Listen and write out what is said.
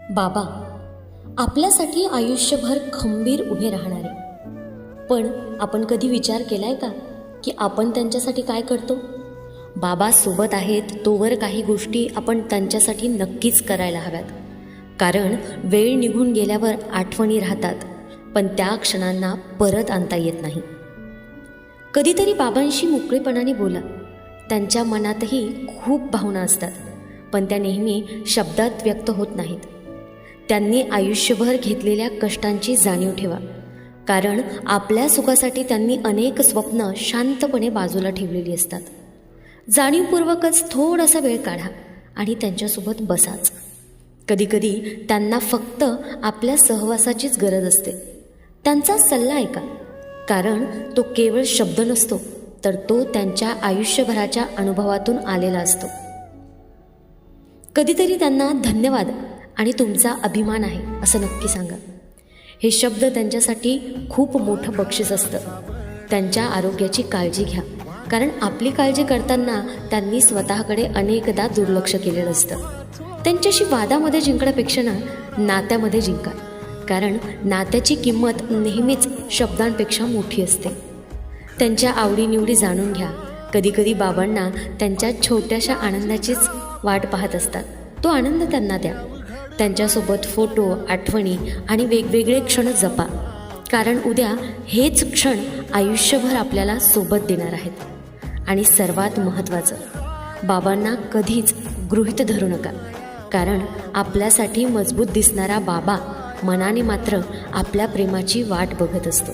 बाबा आपल्यासाठी आयुष्यभर खंबीर उभे राहणारे, पण आपण कधी विचार केलाय का की आपण त्यांच्यासाठी काय करतो? बाबा सोबत आहेत तोवर काही गोष्टी आपण त्यांच्यासाठी नक्कीच करायला हव्यात, कारण वेळ निघून गेल्यावर आठवणी राहतात, पण त्या क्षणांना परत आणता येत नाही. कधीतरी बाबांशी मोकळेपणाने बोला. त्यांच्या मनातही खूप भावना असतात, पण त्या नेहमी शब्दात व्यक्त होत नाहीत. त्यांनी आयुष्यभर घेतलेल्या कष्टांची जाणीव ठेवा, कारण आपल्या सुखासाठी त्यांनी अनेक स्वप्न शांतपणे बाजूला ठेवलेली असतात. जाणीवपूर्वकच थोडासा वेळ काढा आणि त्यांच्यासोबत बसाच. कधीकधी त्यांना फक्त आपल्या सहवासाचीच गरज असते. त्यांचा सल्ला ऐका, कारण तो केवळ शब्द नसतो, तर तो त्यांच्या आयुष्यभराच्या अनुभवातून आलेला असतो. कधीतरी त्यांना धन्यवाद आणि तुमचा अभिमान आहे असं नक्की सांगा. हे शब्द त्यांच्यासाठी खूप मोठं बक्षीस असतं. त्यांच्या आरोग्याची काळजी घ्या, कारण आपली काळजी करताना त्यांनी स्वतःकडे अनेकदा दुर्लक्ष केलेलं असतं. त्यांच्याशी वादामध्ये जिंकण्यापेक्षा नात्यामध्ये जिंका, कारण नात्याची किंमत नेहमीच शब्दांपेक्षा मोठी असते. त्यांच्या आवडीनिवडी जाणून घ्या. कधीकधी बाबांना त्यांच्या छोट्याशा आनंदाचीच वाट पाहत असतात. तो आनंद त्यांना द्या. त्यांच्यासोबत फोटो, आठवणी आणि वेगवेगळे क्षण जपा, कारण उद्या हेच क्षण आयुष्यभर आपल्याला सोबत देणार आहेत. आणि सर्वात महत्त्वाचं, बाबांना कधीच गृहीत धरू नका, कारण आपल्यासाठी मजबूत दिसणारा बाबा मनाने मात्र आपल्या प्रेमाची वाट बघत असतो.